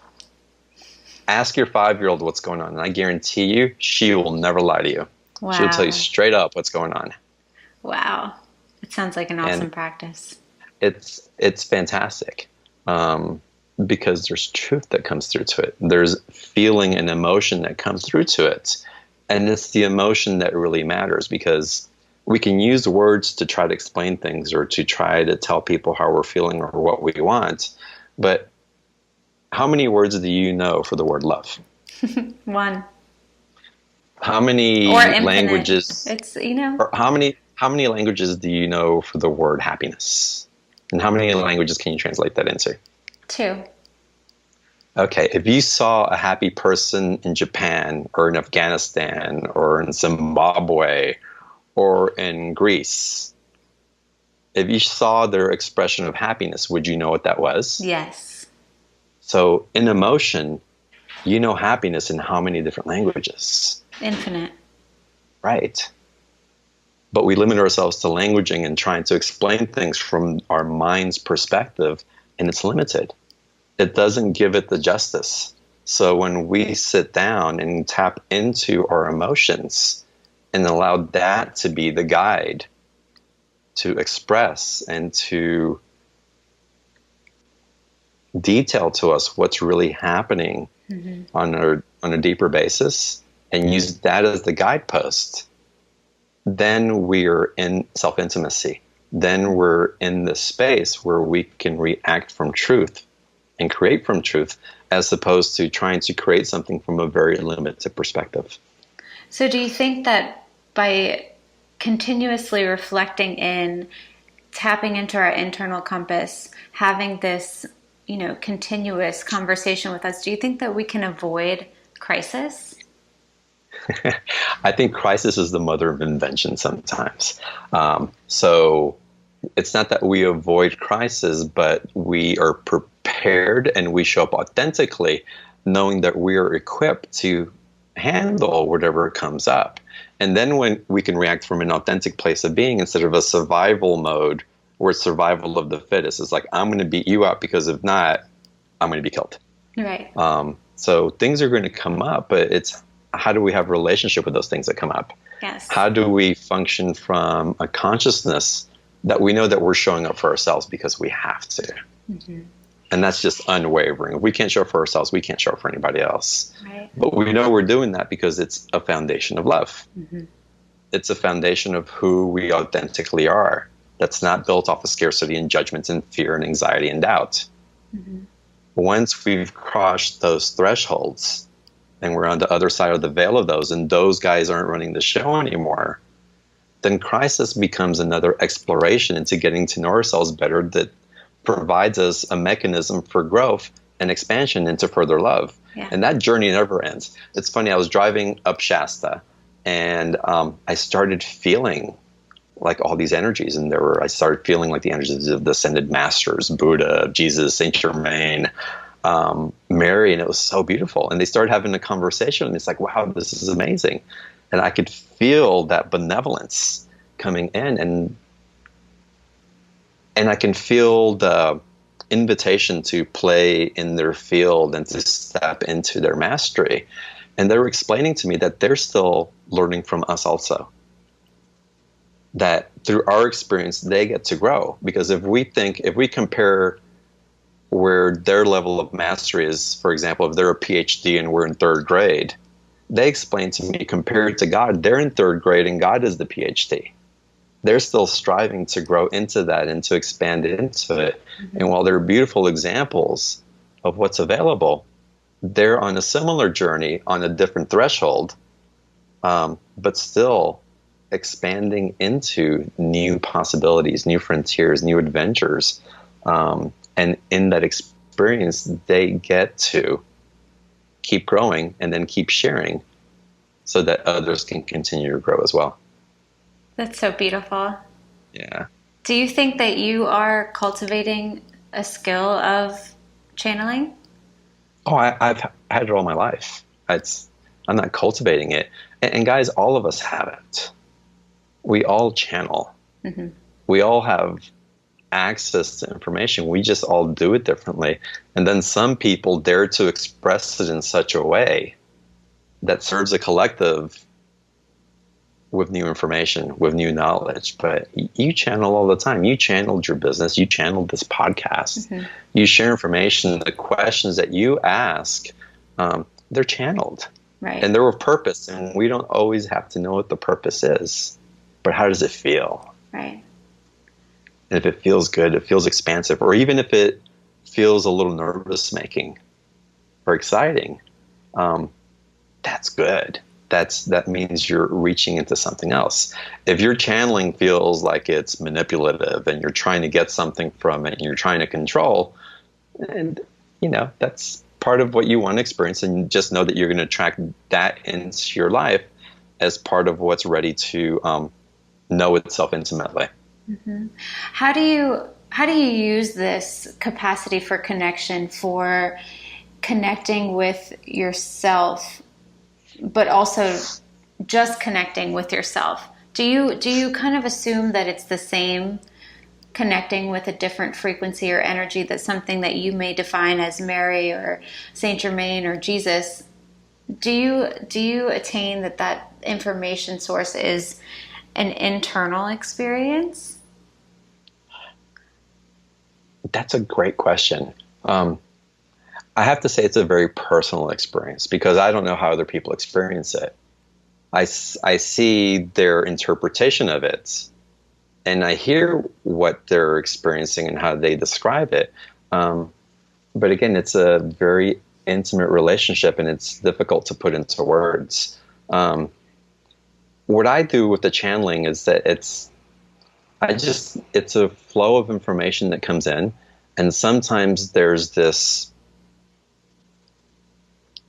Ask your 5-year-old what's going on, and I guarantee you, she will never lie to you. Wow. She'll tell you straight up what's going on. Wow. It sounds like an awesome practice. It's fantastic. Because there's truth that comes through to it. There's feeling and emotion that comes through to it. And it's the emotion that really matters, because we can use words to try to explain things or to try to tell people how we're feeling or what we want. But how many words do you know for the word love? One. How many languages? It's, Or how many languages do you know for the word happiness? And how many languages can you translate that into? 2. Okay, if you saw a happy person in Japan or in Afghanistan or in Zimbabwe or in Greece, if you saw their expression of happiness, would you know what that was? Yes. So in emotion, you know happiness in how many different languages? Infinite. Right. But we limit ourselves to languaging and trying to explain things from our mind's perspective, and it's limited. It doesn't give it the justice. So when we sit down and tap into our emotions and allow that to be the guide to express and to detail to us what's really happening on a deeper basis, and use that as the guidepost, then we're in self-intimacy. Then we're in the space where we can react from truth and create from truth, as opposed to trying to create something from a very limited perspective. So do you think that by continuously reflecting in, tapping into our internal compass, having this, continuous conversation with us, do you think that we can avoid crisis? I think crisis is the mother of invention sometimes. So it's not that we avoid crisis, but we are prepared and we show up authentically, knowing that we are equipped to handle whatever comes up. And then when we can react from an authentic place of being, instead of a survival mode where it's survival of the fittest. It's like, I'm going to beat you up, because if not, I'm going to be killed. Right. So things are going to come up, but it's how do we have a relationship with those things that come up? Yes. How do we function from a consciousness that we know that we're showing up for ourselves because we have to? Mm-hmm. And that's just unwavering. If we can't show up for ourselves, we can't show up for anybody else. Right. But we know we're doing that because it's a foundation of love. Mm-hmm. It's a foundation of who we authentically are. That's not built off of scarcity and judgment and fear and anxiety and doubt. Mm-hmm. Once we've crossed those thresholds and we're on the other side of the veil of those, and those guys aren't running the show anymore, then crisis becomes another exploration into getting to know ourselves better, that provides us a mechanism for growth and expansion into further love. Yeah. And that journey never ends. It's funny, I was driving up Shasta, and I started feeling like all these energies, and I started feeling like the energies of the ascended masters, Buddha, Jesus, Saint Germain, Mary, and it was so beautiful. And they started having a conversation, and it's like, wow, this is amazing. And I could feel that benevolence coming in, and I can feel the invitation to play in their field and to step into their mastery. And they were explaining to me that they're still learning from us also. That through our experience, they get to grow. Because if we compare where their level of mastery is, for example, if they're a PhD and we're in third grade, they explained to me, compared to God, they're in third grade and God is the PhD. They're still striving to grow into that and to expand into it. Mm-hmm. And while there are beautiful examples of what's available, they're on a similar journey on a different threshold, but still expanding into new possibilities, new frontiers, new adventures. And in that experience, they get to keep growing and then keep sharing so that others can continue to grow as well. That's so beautiful. Yeah. Do you think that you are cultivating a skill of channeling? Oh, I've had it all my life. I'm not cultivating it. And guys, all of us have it. We all channel. Mm-hmm. We all have access to information. We just all do it differently. And then some people dare to express it in such a way that serves a collective with new information, with new knowledge. But you channel all the time. You channeled your business. You channeled this podcast. Mm-hmm. You share information. The questions that you ask, they're channeled. Right. And they're of purpose. And we don't always have to know what the purpose is. But how does it feel? Right. And if it feels good, it feels expansive, or even if it feels a little nervous-making or exciting, that's good. That means you're reaching into something else. If your channeling feels like it's manipulative and you're trying to get something from it and you're trying to control, and that's part of what you want to experience, and just know that you're going to attract that into your life as part of what's ready to know itself intimately. Mm-hmm. How do you use this capacity for connection for connecting with yourself, but also just connecting with yourself? Do you kind of assume that it's the same connecting with a different frequency or energy, that's something that you may define as Mary or Saint Germain or Jesus? Do you attain that information source is an internal experience? That's a great question. I have to say it's a very personal experience because I don't know how other people experience it. I see their interpretation of it, and I hear what they're experiencing and how they describe it. But again, it's a very intimate relationship, and it's difficult to put into words. What I do with the channeling is that it's a flow of information that comes in, and sometimes there's this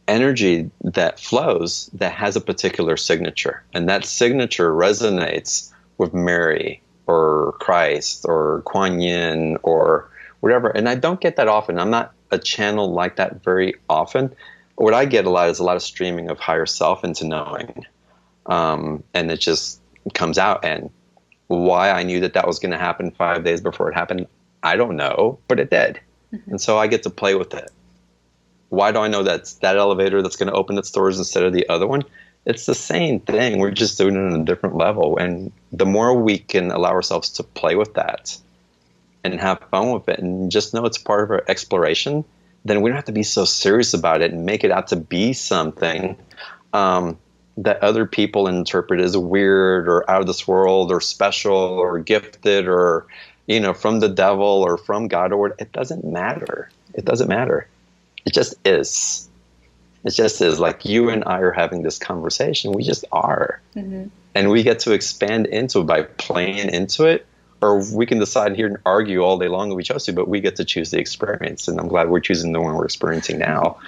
energy that flows that has a particular signature, and that signature resonates with Mary or Christ or Kuan Yin or whatever. And I don't get that often. I'm not a channel like that very often. What I get a lot is a lot of streaming of higher self into knowing, and it just comes out. And why I knew that was going to happen 5 days before it happened, I don't know, but it did. Mm-hmm. And so I get to play with it. Why do I know that's that elevator that's going to open its doors instead of the other one? It's the same thing. We're just doing it on a different level. And the more we can allow ourselves to play with that and have fun with it and just know it's part of our exploration, then we don't have to be so serious about it and make it out to be something that other people interpret as weird or out of this world or special or gifted or, from the devil or from God or what. It doesn't matter. It doesn't matter. It just is. It just is. Like you and I are having this conversation. We just are. Mm-hmm. And we get to expand into it by playing into it or we can decide here and argue all day long if we chose to, but we get to choose the experience. And I'm glad we're choosing the one we're experiencing now.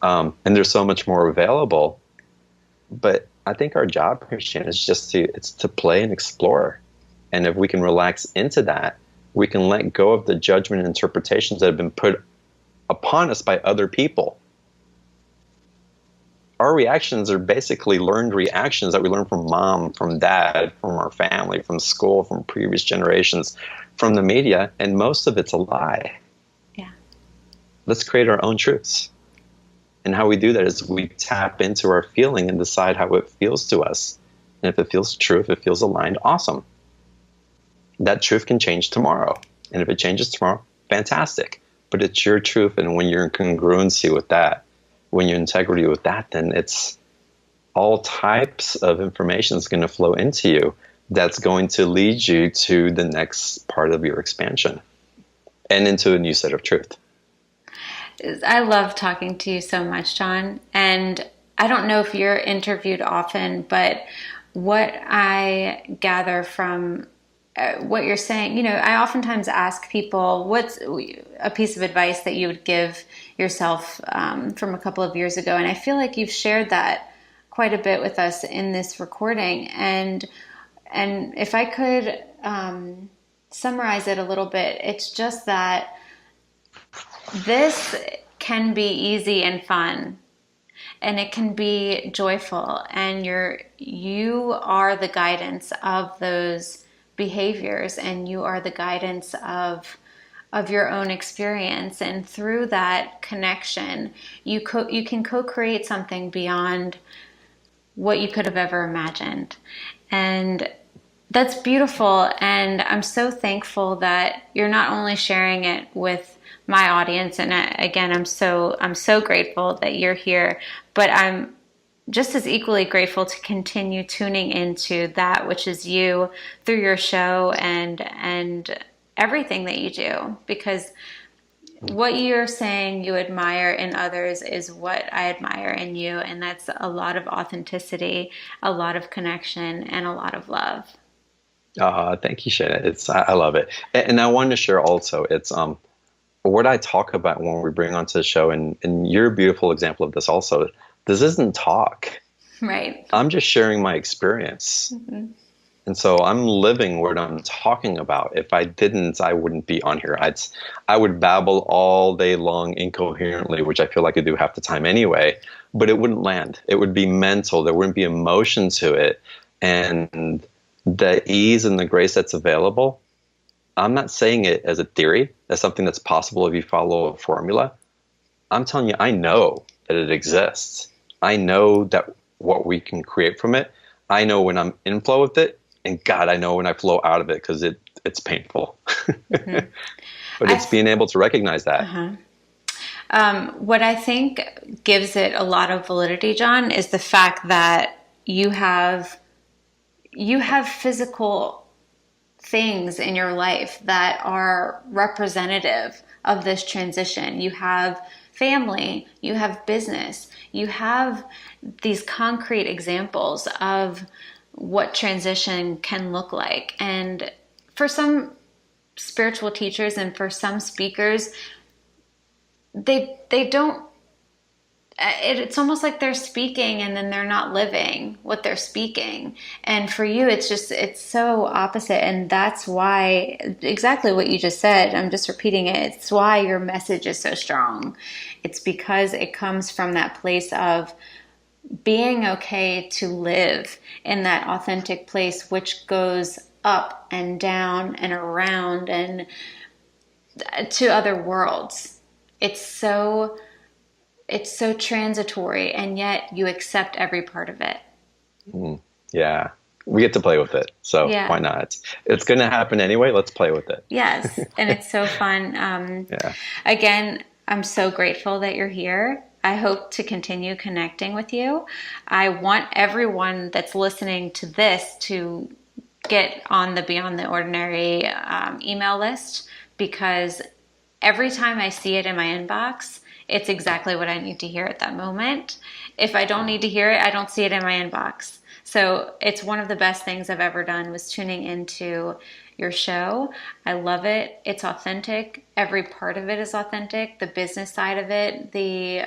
And there's so much more available. But I think our job here, Shannon, is just to play and explore. And if we can relax into that, we can let go of the judgment and interpretations that have been put upon us by other people. Our reactions are basically learned reactions that we learn from mom, from dad, from our family, from school, from previous generations, from the media, and most of it's a lie. Yeah. Let's create our own truths. And how we do that is we tap into our feeling and decide how it feels to us. And if it feels true, if it feels aligned, awesome. That truth can change tomorrow. And if it changes tomorrow, fantastic. But it's your truth, and when you're in congruency with that, when you're in integrity with that, then it's all types of information is going to flow into you that's going to lead you to the next part of your expansion and into a new set of truth. I love talking to you so much, John. And I don't know if you're interviewed often, but what I gather from what you're saying, I oftentimes ask people, what's a piece of advice that you would give yourself from a couple of years ago? And I feel like you've shared that quite a bit with us in this recording. And if I could summarize it a little bit, it's just that this can be easy and fun, and it can be joyful, and you are the guidance of those behaviors, and you are the guidance of your own experience. And through that connection, you can co-create something beyond what you could have ever imagined. And that's beautiful. And I'm so thankful that you're not only sharing it with my audience, and again, I'm so grateful that you're here, but I'm just as equally grateful to continue tuning into that which is you through your show and everything that you do, because what you're saying you admire in others is what I admire in you, and that's a lot of authenticity, a lot of connection, and a lot of love. Thank you, Shannon. I love it. And I wanted to share also, it's what I talk about when we bring onto the show, and you're a beautiful example of this also. This isn't talk. Right. I'm just sharing my experience. Mm-hmm. And so I'm living what I'm talking about. If I didn't, I wouldn't be on here. I would babble all day long incoherently, which I feel like I do half the time anyway, but it wouldn't land. It would be mental. There wouldn't be emotion to it. And the ease and the grace that's available, I'm not saying it as a theory, as something that's possible if you follow a formula. I'm telling you, I know that it exists. I know that what we can create from it. I know when I'm in flow with it, and God, I know when I flow out of it, because it's painful. Mm-hmm. But it's being able to recognize that. Uh-huh. What I think gives it a lot of validity, John, is the fact that you have physical things in your life that are representative of this transition. You have family, you have business, you have these concrete examples of what transition can look like. And for some spiritual teachers and for some speakers, they don't, it's almost like they're speaking and then they're not living what they're speaking. And for you, it's so opposite. And that's why, exactly what you just said, I'm just repeating it. It's why your message is so strong. It's because it comes from that place of being okay to live in that authentic place, which goes up and down and around and to other worlds. It's so transitory, and yet you accept every part of it. Yeah. We get to play with it. So Why not? It's going to happen anyway. Let's play with it. Yes. And it's so fun. Again, I'm so grateful that you're here. I hope to continue connecting with you. I want everyone that's listening to this to get on the Beyond the Ordinary email list, because every time I see it in my inbox, it's exactly what I need to hear at that moment. If I don't need to hear it, I don't see it in my inbox. So it's one of the best things I've ever done was tuning into your show. I love it. It's authentic. Every part of it is authentic. The business side of it, the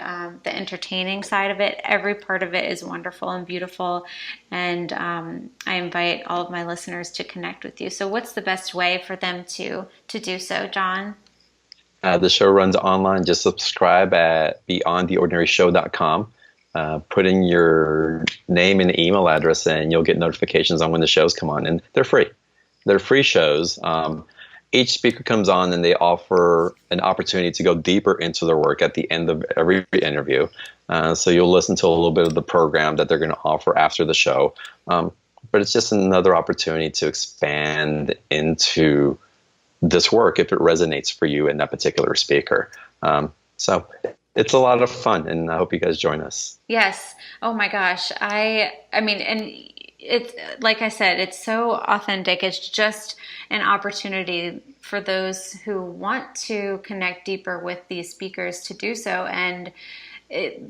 entertaining side of it, every part of it is wonderful and beautiful. And I invite all of my listeners to connect with you. So, what's the best way for them to do so, John? The show runs online. Just subscribe at beyondtheordinaryshow.com. Put in your name and email address, and you'll get notifications on when the shows come on. And they're free. They're free shows. Each speaker comes on and they offer an opportunity to go deeper into their work at the end of every interview. So you'll listen to a little bit of the program that they're going to offer after the show. But it's just another opportunity to expand into this work if it resonates for you and that particular speaker. So it's a lot of fun, and I hope you guys join us. Yes. Oh my gosh. I mean, and it's like I said, it's so authentic. It's just an opportunity for those who want to connect deeper with these speakers to do so, and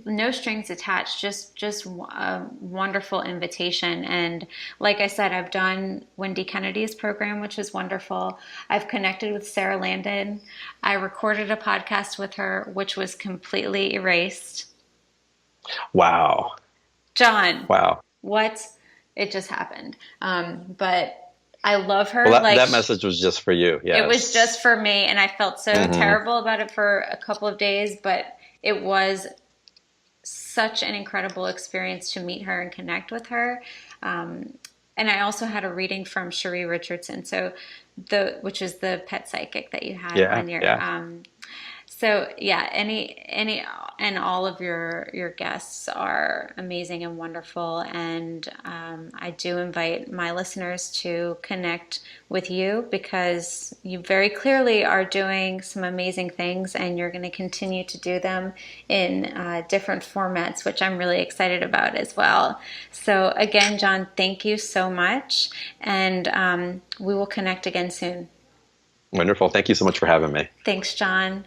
no strings attached, just a wonderful invitation. And like I said, I've done Wendy Kennedy's program, which is wonderful. I've connected with Sarah Landon. I recorded a podcast with her, which was completely erased. Wow. John. Wow. What? It just happened. But I love her. Well, that message was just for you. Yes. It was just for me, and I felt so terrible about it for a couple of days, but it was such an incredible experience to meet her and connect with her. And I also had a reading from Cherie Richardson, which is the pet psychic that you had on your. So yeah, any and all of your guests are amazing and wonderful, and I do invite my listeners to connect with you because you very clearly are doing some amazing things, and you're going to continue to do them in different formats, which I'm really excited about as well. So again, John, thank you so much, and we will connect again soon. Wonderful. Thank you so much for having me. Thanks, John.